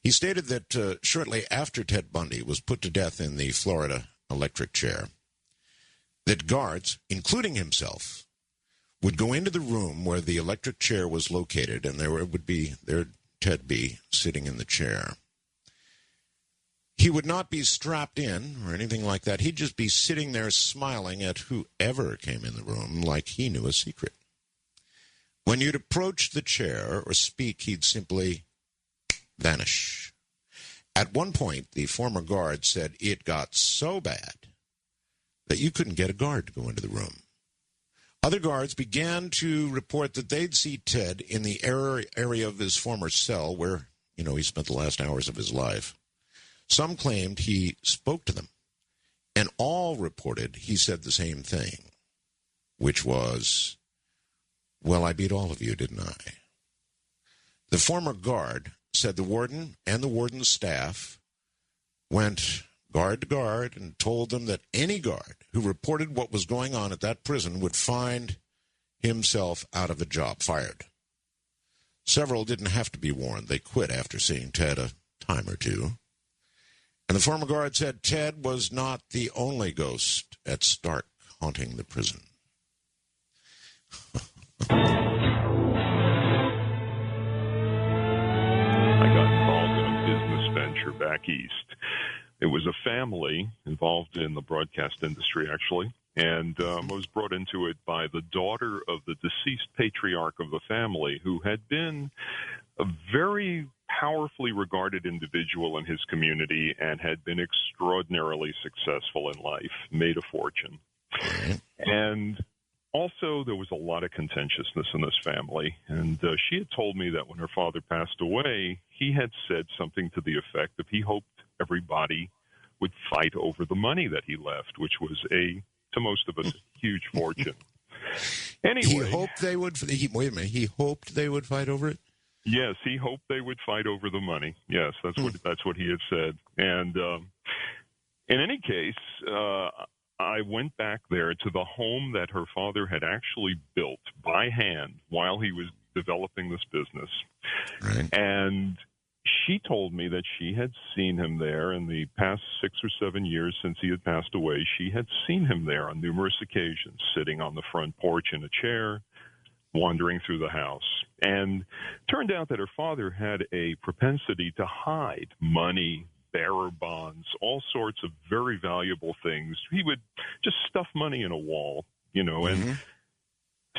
He stated that shortly after Ted Bundy was put to death in the Florida electric chair, that guards, including himself, would go into the room where the electric chair was located, and there Ted be sitting in the chair. He would not be strapped in or anything like that. He'd just be sitting there smiling at whoever came in the room like he knew a secret. When you'd approach the chair or speak, he'd simply vanish. At one point, the former guard said it got so bad that you couldn't get a guard to go into the room. Other guards began to report that they'd see Ted in the area of his former cell where, he spent the last hours of his life. Some claimed he spoke to them, and all reported he said the same thing, which was, "Well, I beat all of you, didn't I?" The former guard said the warden and the warden's staff went guard to guard and told them that any guard who reported what was going on at that prison would find himself out of a job, fired. Several didn't have to be warned. They quit after seeing Ted a time or two. And the former guard said Ted was not the only ghost at Stark haunting the prison. I got involved in a business venture back east. It was a family involved in the broadcast industry, actually, and I was brought into it by the daughter of the deceased patriarch of the family, who had been a very powerfully regarded individual in his community and had been extraordinarily successful in life, made a fortune. And also, there was a lot of contentiousness in this family, and she had told me that when her father passed away, he had said something to the effect of he hoped everybody would fight over the money that he left, which was to most of us, a huge fortune. Anyway, he hoped they would. Wait a minute. He hoped they would fight over it. Yes, he hoped they would fight over the money. Yes, that's what he had said. And in any case, I went back there to the home that her father had actually built by hand while he was developing this business. Right. And she told me that she had seen him there in the past 6 or 7 years since he had passed away. She had seen him there on numerous occasions, sitting on the front porch in a chair, wandering through the house. And turned out that her father had a propensity to hide money, bearer bonds, all sorts of very valuable things. He would just stuff money in a wall, and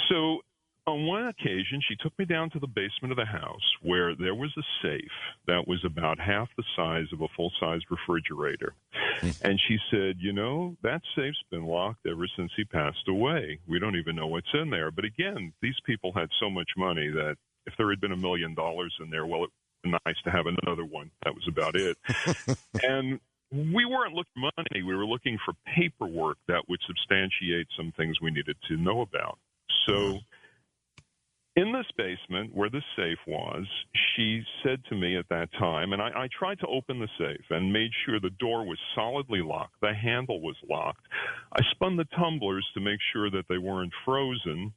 so on one occasion, she took me down to the basement of the house where there was a safe that was about half the size of a full-sized refrigerator. And she said, that safe's been locked ever since he passed away. We don't even know what's in there. But again, these people had so much money that if there had been $1 million in there, well, it would be nice to have another one. That was about it. And we weren't looking for money. We were looking for paperwork that would substantiate some things we needed to know about. So in this basement where the safe was, she said to me at that time, and I tried to open the safe and made sure the door was solidly locked, the handle was locked. I spun the tumblers to make sure that they weren't frozen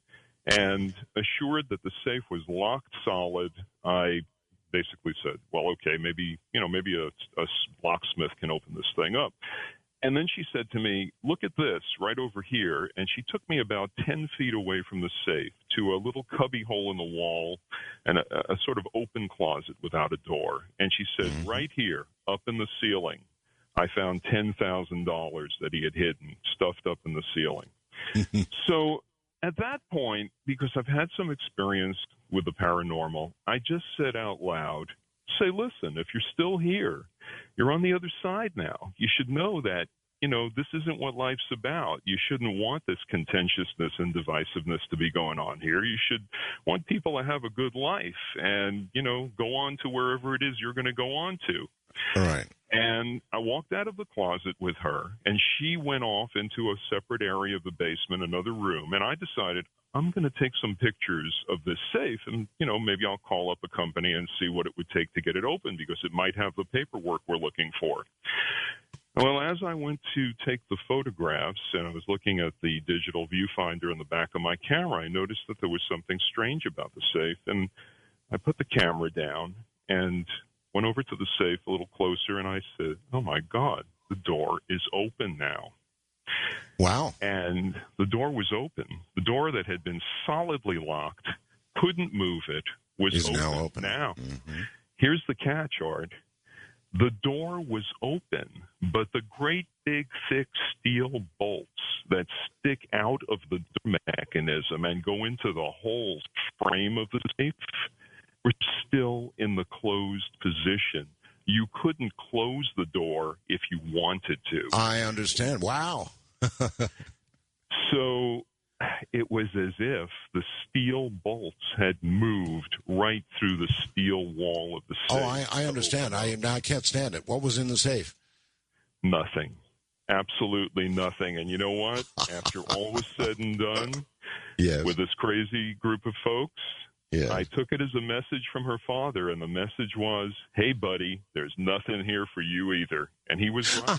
and assured that the safe was locked solid. I basically said, well, okay, maybe a locksmith can open this thing up. And then she said to me, look at this right over here. And she took me about 10 feet away from the safe to a little cubby hole in the wall and a sort of open closet without a door. And she said, right here, up in the ceiling, I found $10,000 that he had hidden, stuffed up in the ceiling. So at that point, because I've had some experience with the paranormal, I just said out loud, say, listen, if you're still here, you're on the other side now. You should know that, this isn't what life's about. You shouldn't want this contentiousness and divisiveness to be going on here. You should want people to have a good life and, go on to wherever it is you're going to go on to. All right. And I walked out of the closet with her, and she went off into a separate area of the basement, another room, and I decided I'm going to take some pictures of this safe, and, maybe I'll call up a company and see what it would take to get it open, because it might have the paperwork we're looking for. Well, as I went to take the photographs, and I was looking at the digital viewfinder in the back of my camera, I noticed that there was something strange about the safe, and I put the camera down, and went over to the safe a little closer, and I said, oh, my God, the door is open now. Wow. And the door was open. The door that had been solidly locked, couldn't move it, was now open. Now, mm-hmm. Here's the catch, Art. The door was open, but the great big thick steel bolts that stick out of the door mechanism and go into the whole frame of the safe were still in the closed position. You couldn't close the door if you wanted to. I understand. Wow. So it was as if the steel bolts had moved right through the steel wall of the safe. Oh, I understand. I can't stand it. What was in the safe? Nothing. Absolutely nothing. And you know what? After all was said and done, yes. with this crazy group of folks, yes. I took it as a message from her father, and the message was, hey, buddy, there's nothing here for you either. And he was right.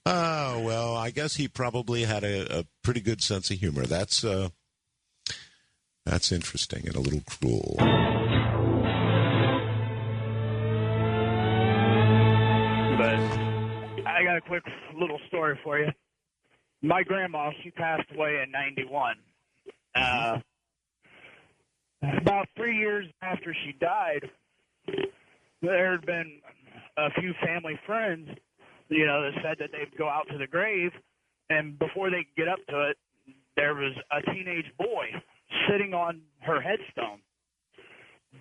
Oh, well, I guess he probably had a pretty good sense of humor. That's interesting and a little cruel. But I got a quick little story for you. My grandma, she passed away in 91. About 3 years after she died, there had been a few family friends, that said that they'd go out to the grave, and before they could get up to it, there was a teenage boy sitting on her headstone.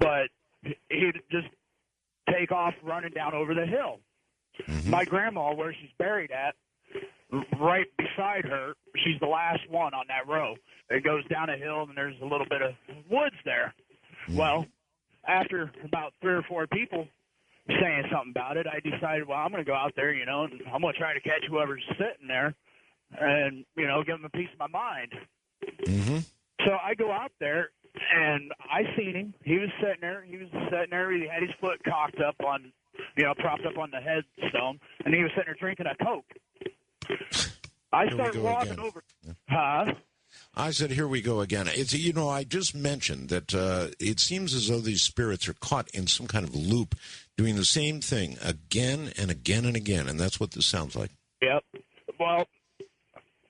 But he'd just take off running down over the hill. Mm-hmm. My grandma, where she's buried at, right beside her, she's the last one on that row. It goes down a hill, and there's a little bit of woods there. Mm-hmm. Well, after about 3 or 4 people saying something about it, I decided, well, I'm going to go out there, and I'm going to try to catch whoever's sitting there and, give them a piece of my mind. Mm-hmm. So I go out there, and I seen him. He was sitting there. He had his foot cocked up on, propped up on the headstone, and he was sitting there drinking a Coke. I started walking again. Over. Huh? I said, here we go again. It's, I just mentioned that it seems as though these spirits are caught in some kind of loop, doing the same thing again and again and again, and that's what this sounds like. Yep. Well,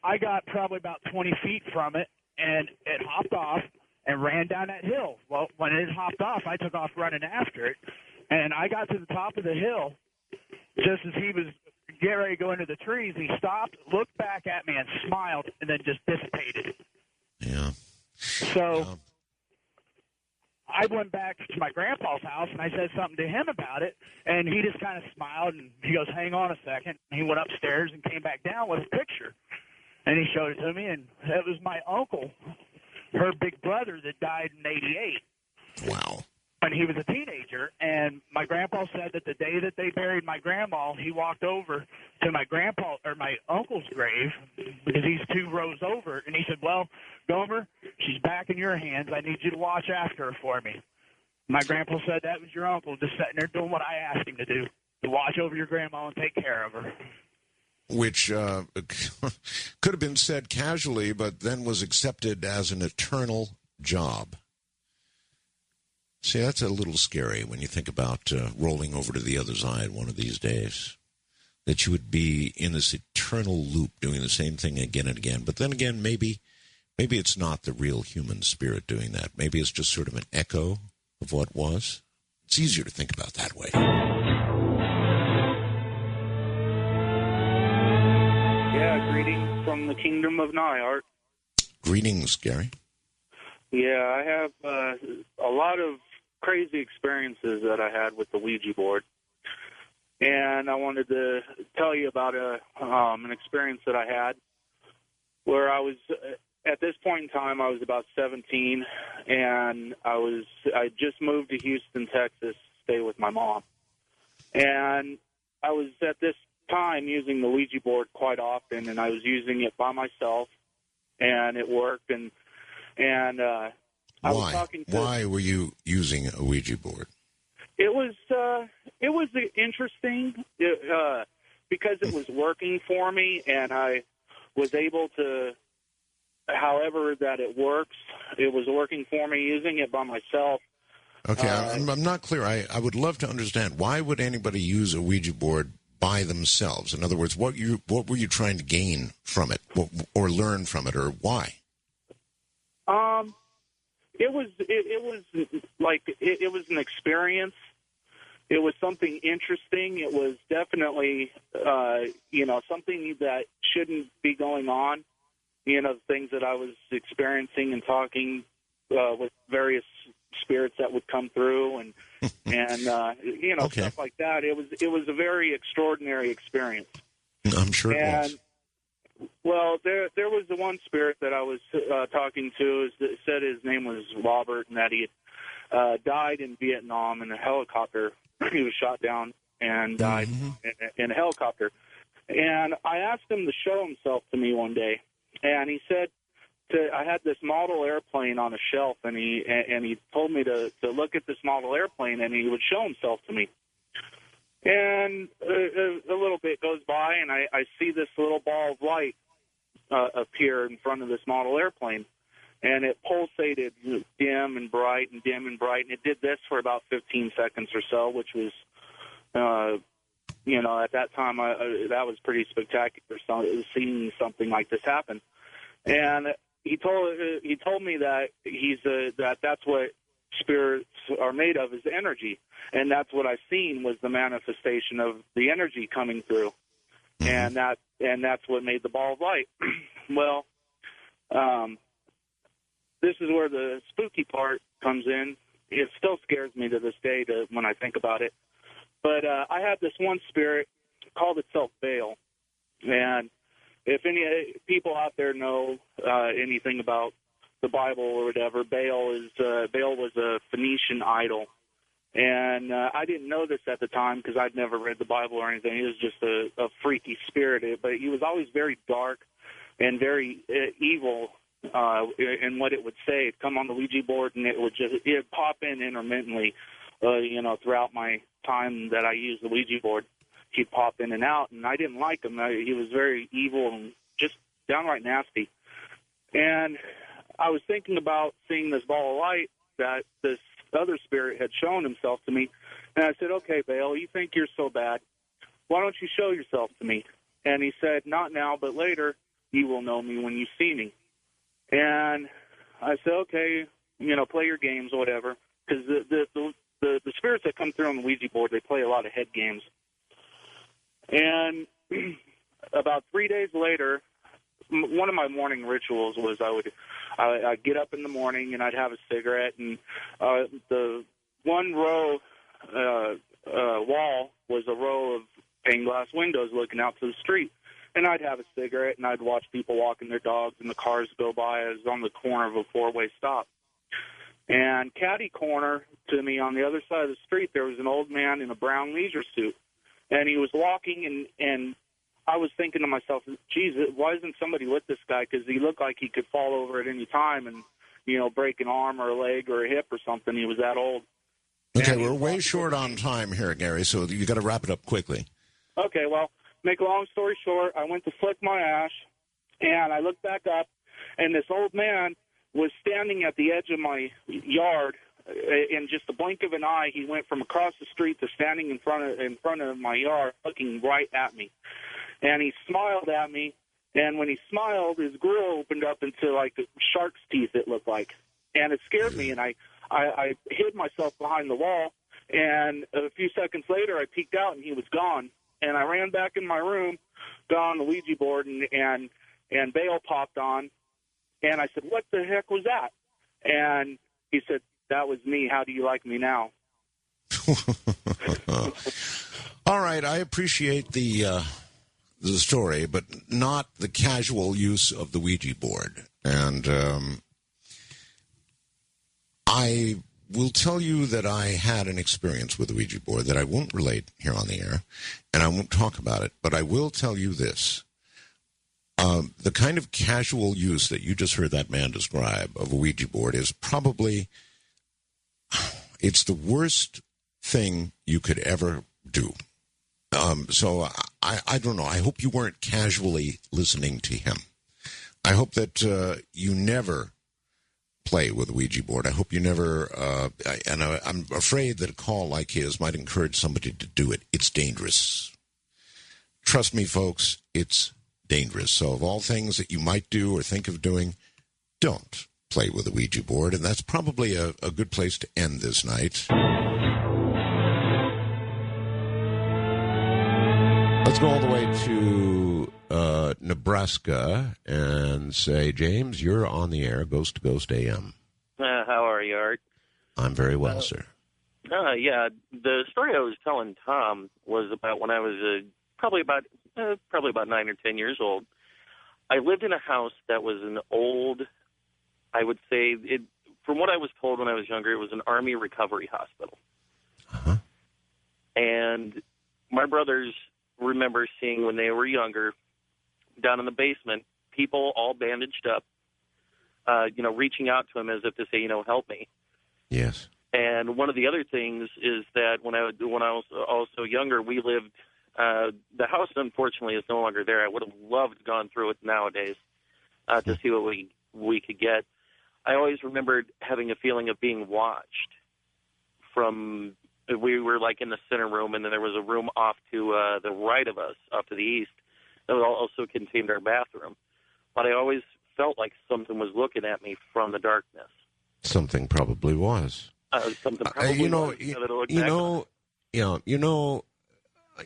I got probably about 20 feet from it, and it hopped off and ran down that hill. Well, when it hopped off, I took off running after it, and I got to the top of the hill just as he was getting ready to go into the trees. He stopped, looked back at me, and smiled, and then just dissipated. Yeah. So I went back to my grandpa's house, and I said something to him about it, and he just kind of smiled, and he goes, hang on a second. And he went upstairs and came back down with a picture, and he showed it to me, and it was my uncle, her big brother that died in 88. Wow. When he was a teenager, and my grandpa said that the day that they buried my grandma, he walked over to my uncle's grave, because he's 2 rows over, and he said, well, Gomer, she's back in your hands. I need you to watch after her for me. My grandpa said that was your uncle just sitting there doing what I asked him to do, to watch over your grandma and take care of her. Which could have been said casually, but then was accepted as an eternal job. See, that's a little scary when you think about rolling over to the other side one of these days, that you would be in this eternal loop doing the same thing again and again. But then again, maybe it's not the real human spirit doing that. Maybe it's just sort of an echo of what was. It's easier to think about that way. Yeah, greetings from the Kingdom of Nye, Art. Greetings, Gary. Yeah, I have a lot of crazy experiences that I had with the Ouija board. And I wanted to tell you about an experience that I had where I was, at this point in time, I was about 17, and I just moved to Houston, Texas, to stay with my mom. And I was at this time using the Ouija board quite often, and I was using it by myself, and it worked. And I was talking to. Why were you using a Ouija board? It was interesting because it was working for me, and I was able to, however that it works, it was working for me using it by myself. Okay, I'm not clear. I would love to understand. Why would anybody use a Ouija board by themselves? In other words, what were you trying to gain from it, or learn from it, or why? It was an experience. It was something interesting. It was definitely, something that shouldn't be going on. Things that I was experiencing and talking with various spirits that would come through and Okay. stuff like that. It was a very extraordinary experience. I'm sure it was. Well, there was the one spirit that I was talking to. Said his name was Robert, and that he had died in Vietnam in a helicopter. He was shot down and died in a helicopter. And I asked him to show himself to me one day, and he said, I had this model airplane on a shelf, and he told me to look at this model airplane, and he would show himself to me. And a little bit goes by, and I see this little ball of light appear in front of this model airplane, and it pulsated dim and bright and dim and bright, and it did this for about 15 seconds or so, which was, at that time, that was pretty spectacular, seeing something like this happen. And he told me that that's what spirits are made of, is energy, and that's what I seen was the manifestation of the energy coming through, and that's what made the ball of light. Well, this is where the spooky part comes in. It still scares me to this day when I think about it. But I had this one spirit, called itself Baal, and if any people out there know anything about the Bible or whatever, Baal was a Phoenician idol, and I didn't know this at the time because I'd never read the Bible or anything. He was just a freaky spirit, but he was always very dark and very evil in what it would say. It'd come on the Ouija board, and it'd pop in intermittently, throughout my time that I used the Ouija board. He'd pop in and out, and I didn't like him. He was very evil and just downright nasty. And I was thinking about seeing this ball of light that this other spirit had shown himself to me, and I said, okay, Baal, you think you're so bad. Why don't you show yourself to me? And he said, not now, but later you will know me when you see me. And I said, okay, play your games or whatever, because the spirits that come through on the Ouija board, they play a lot of head games. And about 3 days later, one of my morning rituals was I'd get up in the morning and I'd have a cigarette, and the one row wall was a row of stained glass windows looking out to the street. And I'd have a cigarette and I'd watch people walking their dogs and the cars go by. I was on the corner of a four-way stop. And catty corner to me on the other side of the street, there was an old man in a brown leisure suit. And he was walking, and I was thinking to myself, geez, why isn't somebody with this guy? Because he looked like he could fall over at any time and, break an arm or a leg or a hip or something. He was that old. Okay, we're way short on time here, Gary, so you got to wrap it up quickly. Okay, well, make a long story short, I went to flick my ash, and I looked back up, and this old man was standing at the edge of my yard. In just a blink of an eye, he went from across the street to standing in front of my yard, looking right at me. And he smiled at me, and when he smiled, his grill opened up into like shark's teeth, it looked like. And it scared me, and I hid myself behind the wall, and a few seconds later, I peeked out, and he was gone. And I ran back in my room, got on the Ouija board, and Baal popped on, and I said, what the heck was that? And he said, that was me. How do you like me now? All right. I appreciate the story, but not the casual use of the Ouija board. And I will tell you that I had an experience with the Ouija board that I won't relate here on the air, and I won't talk about it, but I will tell you this. The kind of casual use that you just heard that man describe of a Ouija board is probably... it's the worst thing you could ever do. So I don't know. I hope you weren't casually listening to him. I hope that you never play with a Ouija board. I hope you never, I'm afraid that a call like his might encourage somebody to do it. It's dangerous. Trust me, folks, it's dangerous. So of all things that you might do or think of doing, don't play with a Ouija board. And that's probably a good place to end this night. Let's go all the way to Nebraska and say, James, you're on the air, Ghost to Ghost AM. How are you, Art? I'm very well, sir. Yeah, the story I was telling Tom was about when I was probably about 9 or 10 years old. I lived in a house that was an old, I would say, from what I was told when I was younger, it was an Army recovery hospital. Uh-huh. And my brothers remember seeing when they were younger, down in the basement, people all bandaged up, reaching out to him as if to say, help me. Yes. And one of the other things is that when I was also younger, we lived. The house, unfortunately, is no longer there. I would have loved gone through it nowadays to see what we could get. I always remembered having a feeling of being watched from. We were like in the center room, and then there was a room off to the right of us, off to the east, that also contained our bathroom. But I always felt like something was looking at me from the darkness. Something probably was. Something probably was.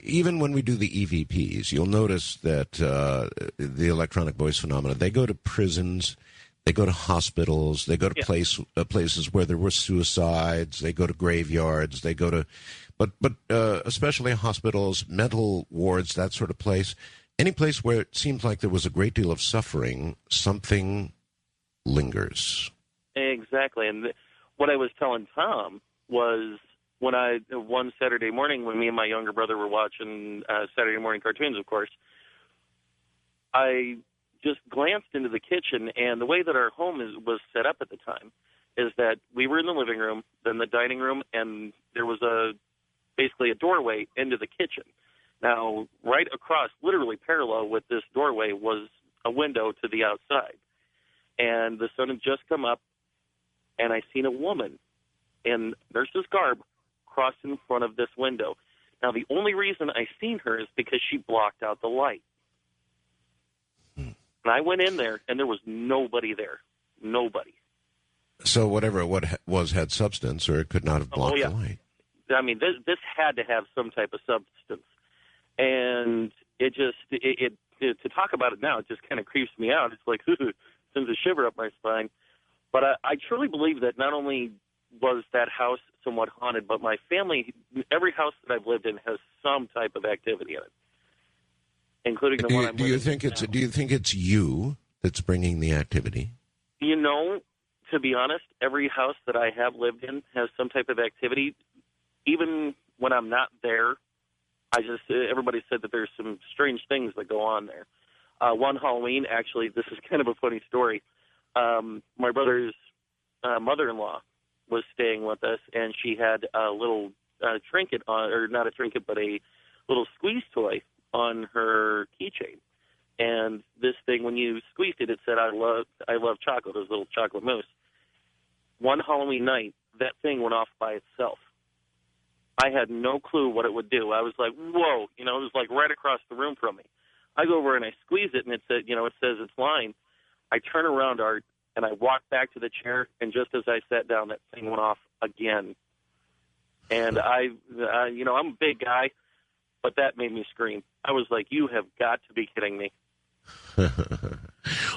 Even when we do the EVPs, you'll notice that the electronic voice phenomena, they go to prisons, they go to hospitals, they go to places where there were suicides, they go to graveyards, they go to, but especially hospitals, mental wards, that sort of place. Any place where it seems like there was a great deal of suffering, something lingers. Exactly. And what I was telling Tom was one Saturday morning when me and my younger brother were watching Saturday morning cartoons, of course, I just glanced into the kitchen, and the way that our home was set up at the time is that we were in the living room, then the dining room, and there was basically a doorway into the kitchen. Now, right across, literally parallel with this doorway, was a window to the outside. And the sun had just come up, and I seen a woman in nurse's garb cross in front of this window. Now, the only reason I seen her is because she blocked out the light. And I went in there, and there was nobody there. Nobody. So whatever it was had substance, or it could not have blocked the light. I mean, this had to have some type of substance. And it just, to talk about it now, it just kind of creeps me out. It's like, sends a shiver up my spine. But I truly believe that not only was that house somewhat haunted, but my family, every house that I've lived in has some type of activity in it, including the one I'm living in now. Do you think it's you that's bringing the activity? To be honest, every house that I have lived in has some type of activity. Even when I'm not there, everybody said that there's some strange things that go on there. One Halloween, actually, this is kind of a funny story. My brother's mother-in-law was staying with us, and she had a little trinket on, or not a trinket, but a little squeeze toy on her keychain. And this thing, when you squeezed it, it said, I love chocolate, this little chocolate mousse. One Halloween night, that thing went off by itself. I had no clue what it would do. I was like, whoa, it was like right across the room from me. I go over and I squeeze it, and it said, it says it's lying. I turn around, Art, and I walk back to the chair, and just as I sat down, that thing went off again. And I'm a big guy, but that made me scream. I was like, you have got to be kidding me.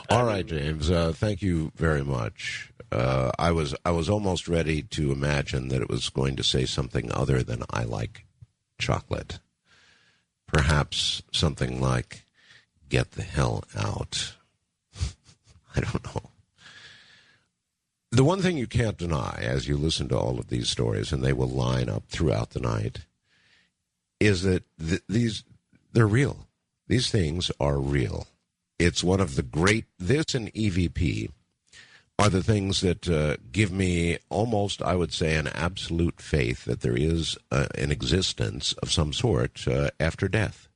All right, James. Thank you very much. I was almost ready to imagine that it was going to say something other than I like chocolate. Perhaps something like, get the hell out. I don't know. The one thing you can't deny as you listen to all of these stories, and they will line up throughout the night, is that they're real. These things are real. It's one of the great, this and EVP are the things that give me almost, I would say, an absolute faith that there is an existence of some sort after death.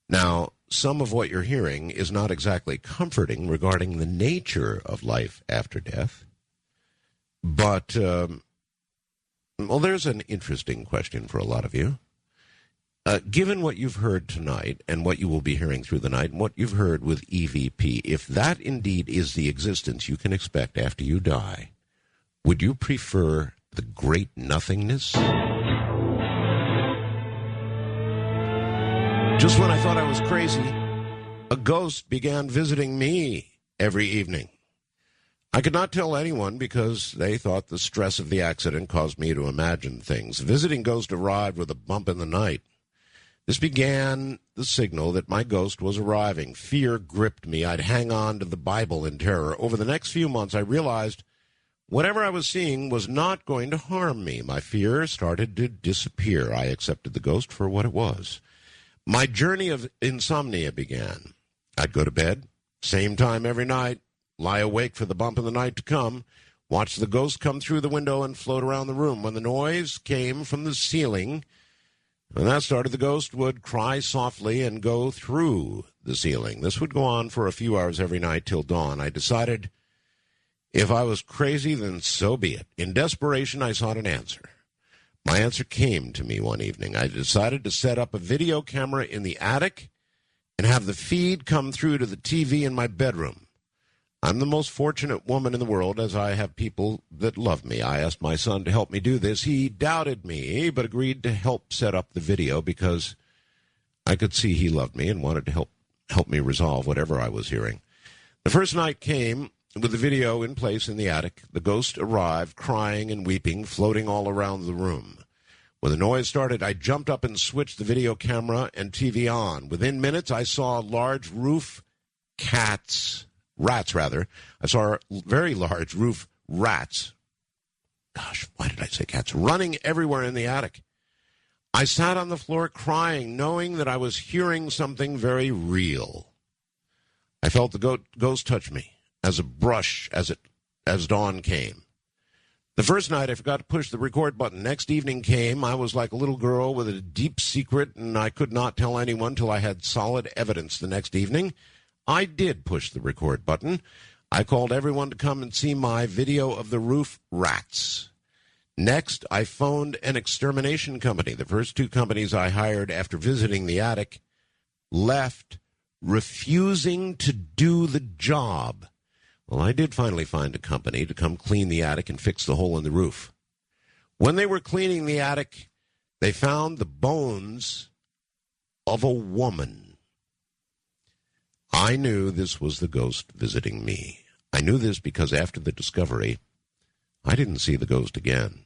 Now, some of what you're hearing is not exactly comforting regarding the nature of life after death. But, well, there's an interesting question for a lot of you. Given what you've heard tonight and what you will be hearing through the night and what you've heard with EVP, if that indeed is the existence you can expect after you die, would you prefer the great nothingness? Just when I thought I was crazy, a ghost began visiting me every evening. I could not tell anyone because they thought the stress of the accident caused me to imagine things. The visiting ghost arrived with a bump in the night. This began the signal that my ghost was arriving. Fear gripped me. I'd hang on to the Bible in terror. Over the next few months, I realized whatever I was seeing was not going to harm me. My fear started to disappear. I accepted the ghost for what it was. My journey of insomnia began. I'd go to bed, same time every night, lie awake for the bump in the night to come, watch the ghost come through the window and float around the room. When the noise came from the ceiling, when that started, the ghost would cry softly and go through the ceiling. This would go on for a few hours every night till dawn. I decided if I was crazy, then so be it. In desperation, I sought an answer. My answer came to me one evening. I decided to set up a video camera in the attic and have the feed come through to the TV in my bedroom. I'm the most fortunate woman in the world, as I have people that love me. I asked my son to help me do this. He doubted me, but agreed to help set up the video because I could see he loved me and wanted to help me resolve whatever I was hearing. The first night came with the video in place in the attic. The ghost arrived, crying and weeping, floating all around the room. When the noise started, I jumped up and switched the video camera and TV on. Within minutes, I saw large rats. I saw very large roof rats. Gosh, why did I say cats? Running everywhere in the attic. I sat on the floor crying, knowing that I was hearing something very real. I felt the ghost touch me as a brush as dawn came. The first night, I forgot to push the record button. Next evening came. I was like a little girl with a deep secret, and I could not tell anyone till I had solid evidence the next evening. I did push the record button. I called everyone to come and see my video of the roof rats. Next, I phoned an extermination company. The first two companies I hired after visiting the attic left, refusing to do the job. Well, I did finally find a company to come clean the attic and fix the hole in the roof. When they were cleaning the attic, they found the bones of a woman. I knew this was the ghost visiting me. I knew this because after the discovery, I didn't see the ghost again.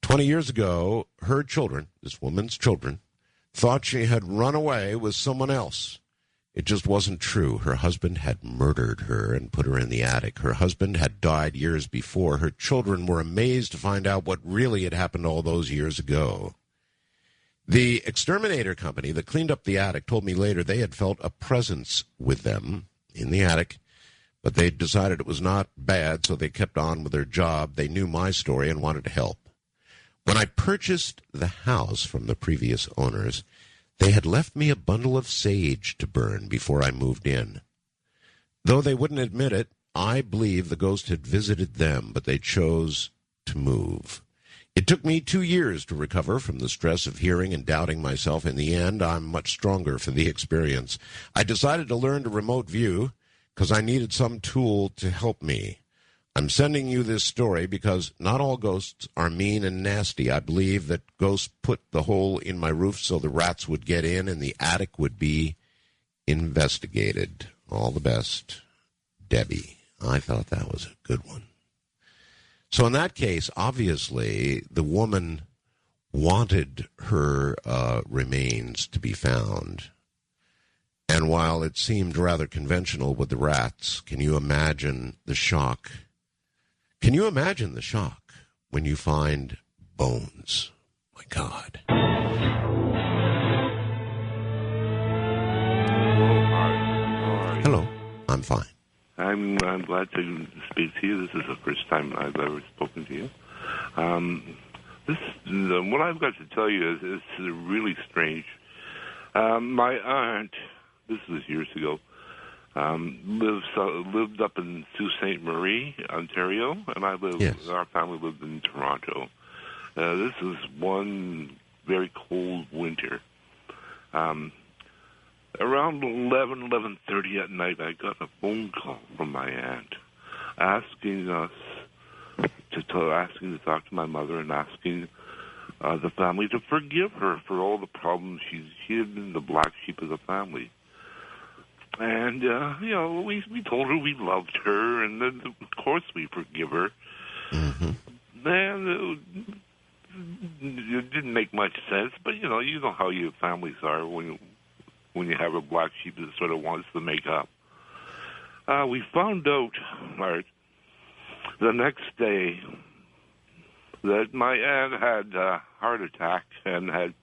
20 years ago, her children, this woman's children, thought she had run away with someone else. It just wasn't true. Her husband had murdered her and put her in the attic. Her husband had died years before. Her children were amazed to find out what really had happened all those years ago. The exterminator company that cleaned up the attic told me later they had felt a presence with them in the attic, but they decided it was not bad, so they kept on with their job. They knew my story and wanted to help. When I purchased the house from the previous owners, they had left me a bundle of sage to burn before I moved in. Though they wouldn't admit it, I believe the ghost had visited them, but they chose to move. It took me 2 years to recover from the stress of hearing and doubting myself. In the end, I'm much stronger for the experience. I decided to learn to remote view because I needed some tool to help me. I'm sending you this story because not all ghosts are mean and nasty. I believe that ghosts put the hole in my roof so the rats would get in and the attic would be investigated. All the best, Debbie. I thought that was a good one. So in that case, obviously, the woman wanted her remains to be found. And while it seemed rather conventional with the rats, can you imagine the shock? Can you imagine the shock when you find bones? My God. Hello. I'm fine. I'm glad to speak to you. This is the first time I've ever spoken to you. What I've got to tell you is really strange. My aunt, this was years ago, Lived up in Sault Ste. Marie, Ontario, and our family lived in Toronto. This is one very cold winter. Around 11:30 at night, I got a phone call from my aunt asking us to talk to my mother and asking the family to forgive her for all the problems she had been the black sheep of the family. And, we told her we loved her, and then, of course, we forgive her. Mm-hmm. And it didn't make much sense, but, you know how your families are when you have a black sheep that sort of wants to make up. We found out, Art, the next day that my aunt had a heart attack and had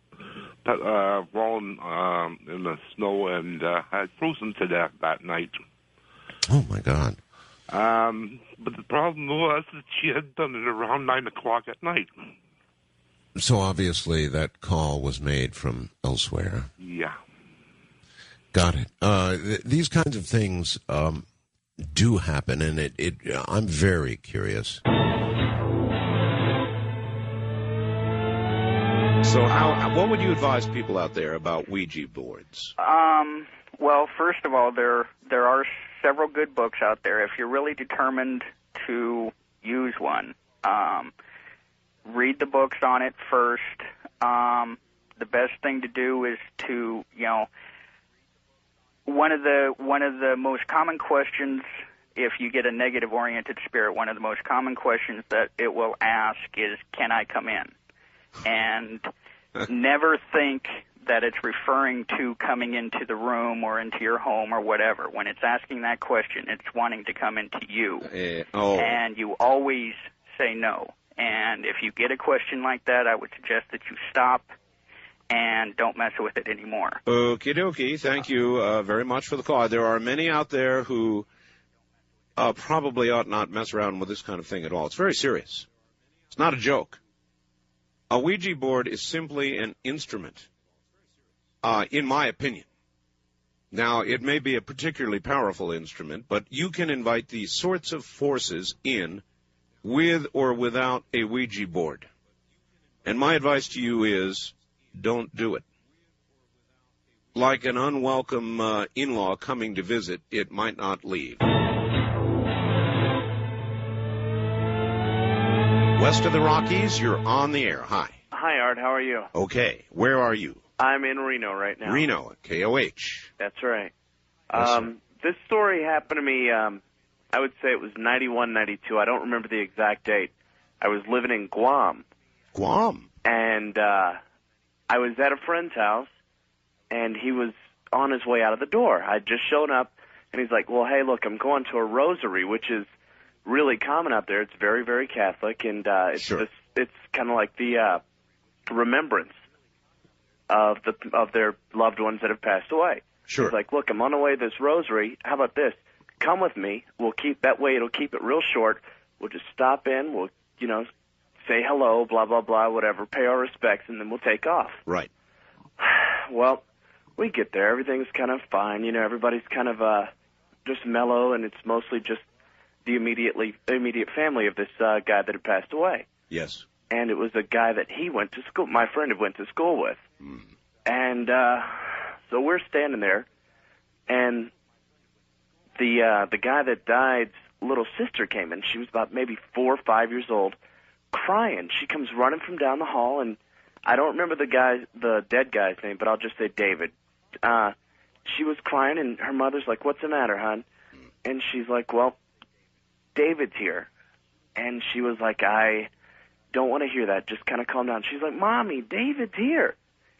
fallen in the snow and had frozen to death that night. Oh, my God. But the problem was that she had done it around 9 o'clock at night. So obviously that call was made from elsewhere. Yeah. Got it. These kinds of things do happen, and I'm very curious. So what would you advise people out there about Ouija boards? Well, first of all, there are several good books out there. If you're really determined to use one, read the books on it first. The best thing to do is to, one of the most common questions, if you get a negative-oriented spirit, one of the most common questions that it will ask is, can I come in? And never think that it's referring to coming into the room or into your home or whatever. When it's asking that question, it's wanting to come into you. And you always say no. And if you get a question like that, I would suggest that you stop and don't mess with it anymore. Okie dokie. Thank you very much for the call. There are many out there who probably ought not mess around with this kind of thing at all. It's very serious. It's not a joke. A Ouija board is simply an instrument, in my opinion. Now, it may be a particularly powerful instrument, but you can invite these sorts of forces in with or without a Ouija board. And my advice to you is, don't do it. Like an unwelcome in-law coming to visit, it might not leave. West of the Rockies, you're on the air. Hi. Hi, Art. How are you? Okay. Where are you? I'm in Reno right now. Reno, KOH. That's right. Yes, this story happened to me, I would say it was 91, 92. I don't remember the exact date. I was living in Guam. Guam? And I was at a friend's house, and he was on his way out of the door. I'd just shown up, and he's like, well, hey, look, I'm going to a rosary, which is really common out there. It's very, very Catholic, and it's kind of like the remembrance of their loved ones that have passed away. Sure. He's like, look, I'm on the way to this rosary. How about this? Come with me. We'll keep that way. It'll keep it real short. We'll just stop in. We'll, say hello, blah, blah, blah, whatever, pay our respects, and then we'll take off. Right. Well, we get there. Everything's kind of fine. Everybody's kind of just mellow, and it's mostly just the immediate family of this guy that had passed away. Yes. And it was a guy that he went to school, my friend had went to school with. Mm. And so we're standing there, and the guy that died's little sister came in. She was about maybe 4 or 5 years old, crying. She comes running from down the hall, and I don't remember the dead guy's name, but I'll just say David. She was crying, and her mother's like, what's the matter, hon? And she's like, well, David's here. And she was like, I don't want to hear that. Just kind of calm down. She's like, Mommy, David's here.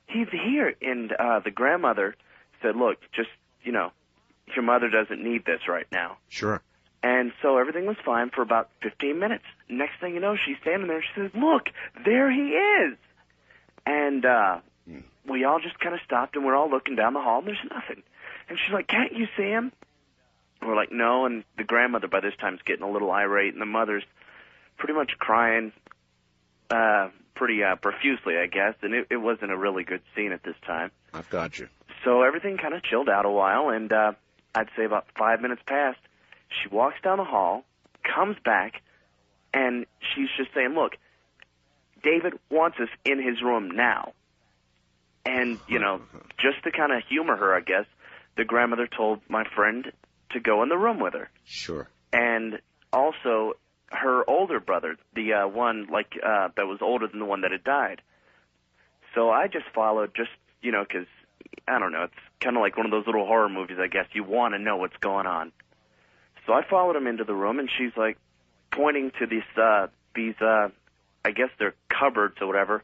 He's here. And the grandmother said, look, just, your mother doesn't need this right now. Sure. And so everything was fine for about 15 minutes. Next thing you know, she's standing there. She says, look, there he is. And we all just kind of stopped, and we're all looking down the hall, and there's nothing. And she's like, can't you see him? And we're like, no. And the grandmother by this time is getting a little irate, and the mother's pretty much crying pretty profusely, I guess. And it wasn't a really good scene at this time. I've got you. So everything kind of chilled out a while, and I'd say about 5 minutes past, she walks down the hall, comes back, and she's just saying, look, David wants us in his room now. And, just to kind of humor her, I guess, the grandmother told my friend to go in the room with her. Sure. And also, her older brother, the one that was older than the one that had died. So I just followed, because, I don't know, it's kind of like one of those little horror movies, I guess. You want to know what's going on. So I followed him into the room, and she's, like, pointing to these I guess they're cupboards or whatever,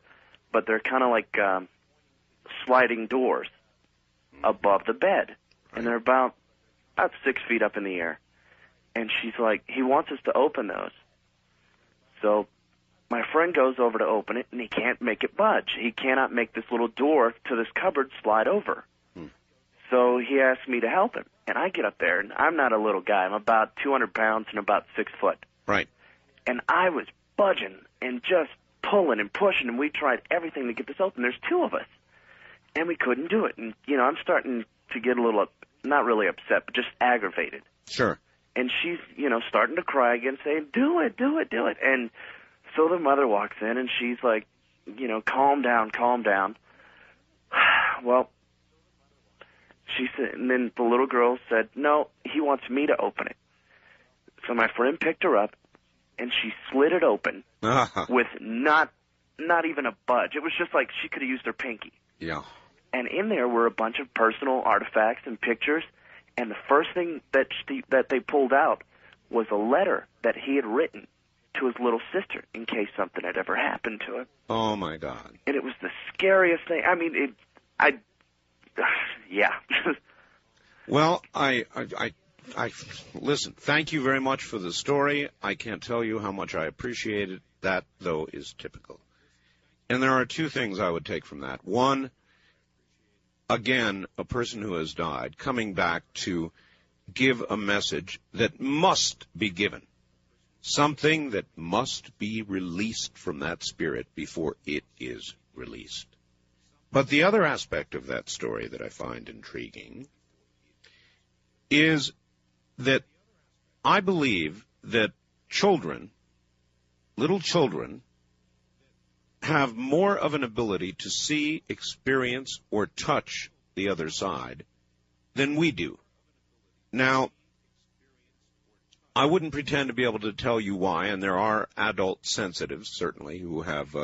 but they're kind of like sliding doors above the bed. And they're about 6 feet up in the air. And she's like, he wants us to open those. So my friend goes over to open it, and he can't make it budge. He cannot make this little door to this cupboard slide over. So he asked me to help him. And I get up there, and I'm not a little guy. I'm about 200 pounds and about 6 foot. Right. And I was budging and just pulling and pushing, and we tried everything to get this open. There's two of us, and we couldn't do it. And, I'm starting to get a little, not really upset, but just aggravated. Sure. And she's, starting to cry again, saying, do it, do it, do it. And so the mother walks in, and she's like, calm down, calm down. Well, she said, and then the little girl said, no, he wants me to open it. So my friend picked her up, and she slid it open with not even a budge. It was just like she could have used her pinky. Yeah. And in there were a bunch of personal artifacts and pictures, and the first thing that they pulled out was a letter that he had written to his little sister in case something had ever happened to him. Oh, my God. And it was the scariest thing. I mean, yeah. Well, I listen, thank you very much for the story. I can't tell you how much I appreciate it. That, though, is typical. And there are two things I would take from that. One, again, a person who has died coming back to give a message that must be given, something that must be released from that spirit before it is released. But the other aspect of that story that I find intriguing is that I believe that children, little children, have more of an ability to see, experience, or touch the other side than we do. Now, I wouldn't pretend to be able to tell you why, and there are adult sensitives, certainly, who have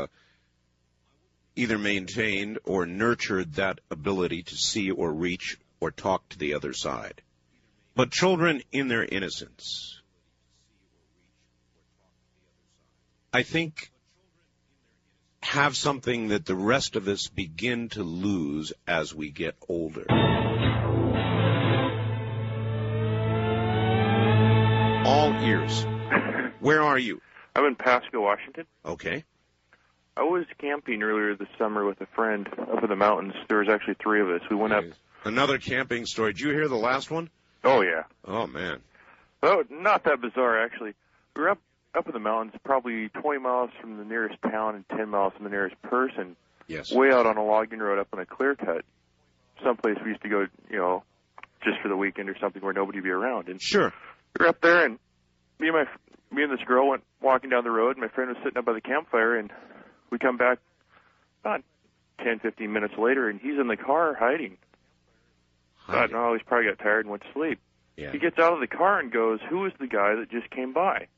either maintained or nurtured that ability to see or reach or talk to the other side. But children in their innocence, I think, have something that the rest of us begin to lose as we get older. All ears. Where are you? I'm in Pasco, Washington. Okay. I was camping earlier this summer with a friend up in the mountains. There was actually three of us. We went up. Another camping story. Did you hear the last one? Oh, yeah. Oh, man. Oh, not that bizarre, actually. We were up in the mountains, probably 20 miles from the nearest town and 10 miles from the nearest person. Yes. Way out on a logging road up on a clear cut. Someplace we used to go, just for the weekend or something where nobody would be around. And sure. We were up there, and me and this girl went walking down the road, and my friend was sitting up by the campfire, and we come back about 10, 15 minutes later, and he's in the car hiding. I don't know, he's probably got tired and went to sleep. Yeah. He gets out of the car and goes, who is the guy that just came by?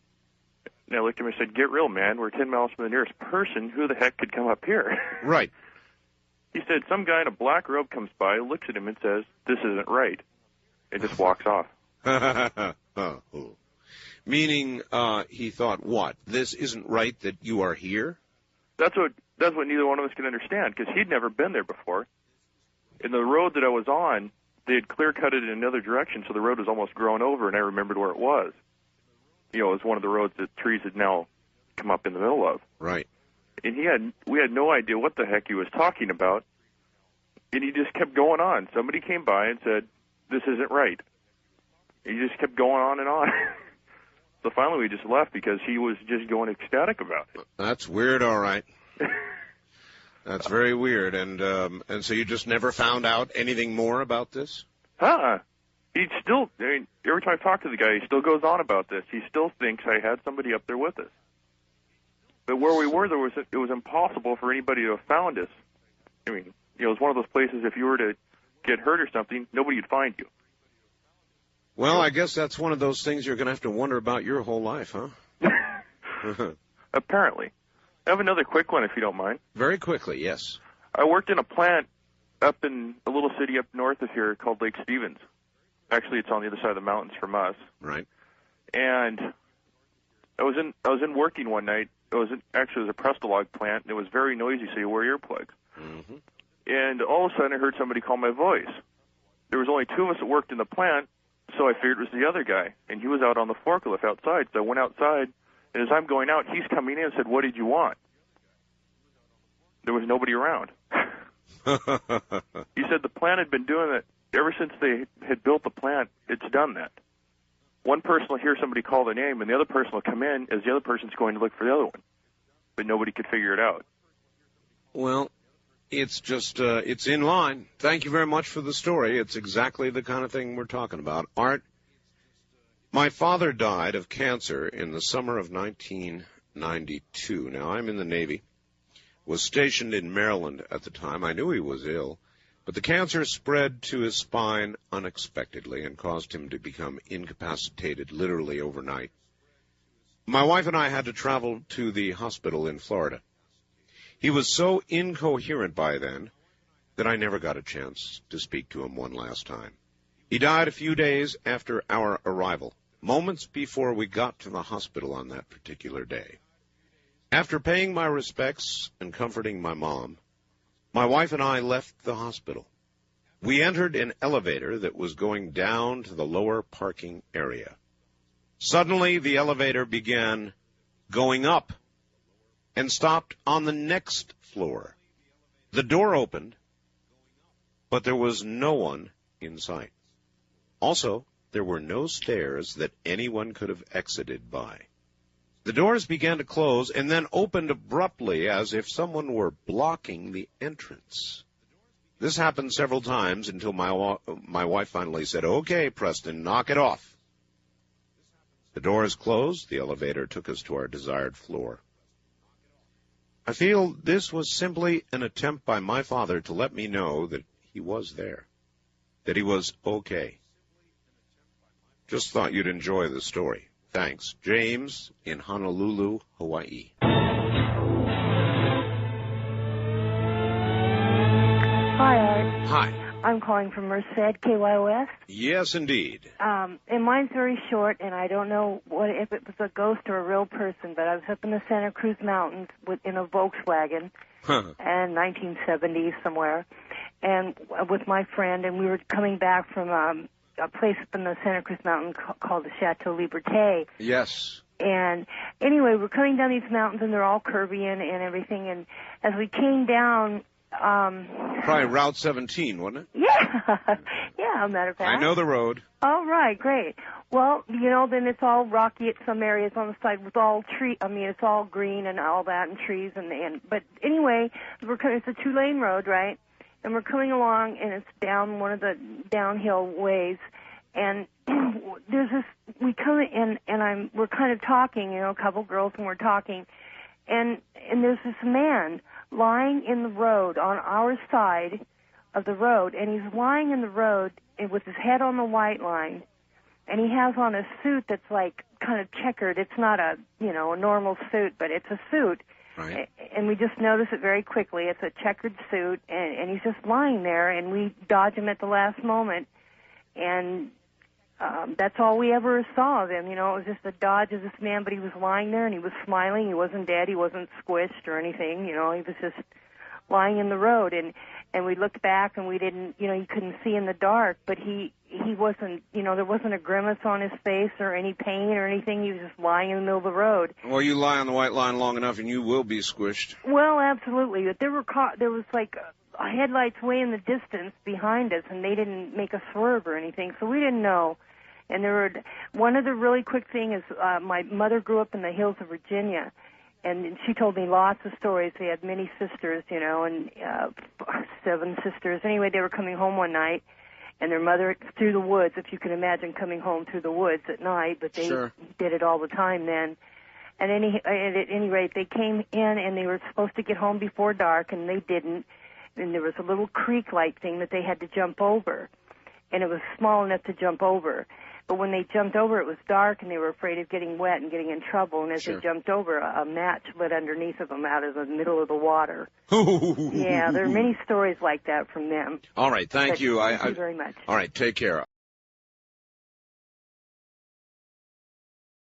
And I looked at him and said, get real, man. We're 10 miles from the nearest person. Who the heck could come up here? Right. He said, some guy in a black robe comes by, looks at him and says, this isn't right, and just walks off. Meaning he thought, what? This isn't right that you are here? That's what neither one of us could understand, because he'd never been there before. In the road that I was on, they had clear-cut it in another direction, so the road was almost grown over, and I remembered where it was. It was one of the roads that trees had now come up in the middle of. Right. And we had no idea what the heck he was talking about, and he just kept going on. Somebody came by and said, this isn't right. He just kept going on and on. So finally we just left because he was just going ecstatic about it. That's weird, all right. That's very weird. And so you just never found out anything more about this? No, he still, I mean, every time I talk to the guy, he still goes on about this. He still thinks I had somebody up there with us. But where we were, it was impossible for anybody to have found us. I mean, it was one of those places, if you were to get hurt or something, nobody would find you. Well, I guess that's one of those things you're going to have to wonder about your whole life, huh? Apparently. I have another quick one, if you don't mind. Very quickly, yes. I worked in a plant up in a little city up north of here called Lake Stevens. Actually, it's on the other side of the mountains from us. Right. And I was in working one night. It was a Prestolog plant, and it was very noisy, so you wear earplugs. Mm-hmm. And all of a sudden, I heard somebody call my voice. There was only two of us that worked in the plant, so I figured it was the other guy, and he was out on the forklift outside. So I went outside, and as I'm going out, he's coming in and said, "What did you want?" There was nobody around. He said the plant had been doing it ever since they had built the plant. It's done that. One person will hear somebody call their name, and the other person will come in as the other person's going to look for the other one. But nobody could figure it out. Well, it's just, it's in line. Thank you very much for the story. It's exactly the kind of thing we're talking about. Art, my father died of cancer in the summer of 1992. Now, I'm in the Navy, was stationed in Maryland at the time. I knew he was ill, but the cancer spread to his spine unexpectedly and caused him to become incapacitated literally overnight. My wife and I had to travel to the hospital in Florida. He was so incoherent by then that I never got a chance to speak to him one last time. He died a few days after our arrival, moments before we got to the hospital on that particular day. After paying my respects and comforting my mom, my wife and I left the hospital. We entered an elevator that was going down to the lower parking area. Suddenly, the elevator began going up and stopped on the next floor. The door opened, but there was no one in sight. Also, there were no stairs that anyone could have exited by. The doors began to close and then opened abruptly as if someone were blocking the entrance. This happened several times until my wife finally said, "Okay, Preston, knock it off." The doors closed. The elevator took us to our desired floor. I feel this was simply an attempt by my father to let me know that he was there, that he was okay. Just thought you'd enjoy the story. Thanks. James in Honolulu, Hawaii. Hi, Art. Hi. I'm calling from Merced, KYOS. Yes, indeed. And mine's very short, and I don't know if it was a ghost or a real person, but I was up in the Santa Cruz Mountains in a Volkswagen in 1970 somewhere, and with my friend, and we were coming back from a place up in the Santa Cruz Mountains called the Chateau Liberté. Yes. And anyway, we're coming down these mountains, and they're all curvy and everything, and as we came down... Probably Route 17, wasn't it? Yeah. Yeah, matter of fact. I know the road. Oh, right, great. Well, then it's all rocky at some areas on the side with all it's all green and all that and trees but anyway, it's a 2-lane road, right? And we're coming along and it's down one of the downhill ways, and there's this, we're kind of talking, a couple girls, and we're talking, and there's this man lying in the road on our side of the road, and he's lying in the road with his head on the white line, and he has on a suit that's like kind of checkered. It's not a normal suit, but it's a suit. Right. And we just notice it very quickly. It's a checkered suit, and he's just lying there, and we dodge him at the last moment, and that's all we ever saw of him. It was just a dodge of this man, but he was lying there, and he was smiling. He wasn't dead. He wasn't squished or anything. He was just lying in the road. And we looked back, and we didn't, you couldn't see in the dark, but he wasn't, there wasn't a grimace on his face or any pain or anything. He was just lying in the middle of the road. Well, you lie on the white line long enough, and you will be squished. Well, absolutely. But there was like headlights way in the distance behind us, and they didn't make a swerve or anything, so we didn't know. And one other really quick thing is my mother grew up in the hills of Virginia, and she told me lots of stories. They had many sisters, and 7 sisters. Anyway, they were coming home one night, and their mother through the woods, if you can imagine coming home through the woods at night, but they did it all the time then. And at any rate, they came in and they were supposed to get home before dark, and they didn't. And there was a little creek-like thing that they had to jump over, and it was small enough to jump over. But when they jumped over, it was dark, and they were afraid of getting wet and getting in trouble. And as they jumped over, a match lit underneath of them out of the middle of the water. Yeah, there are many stories like that from them. All right, thank you. Thank you very much. All right, take care.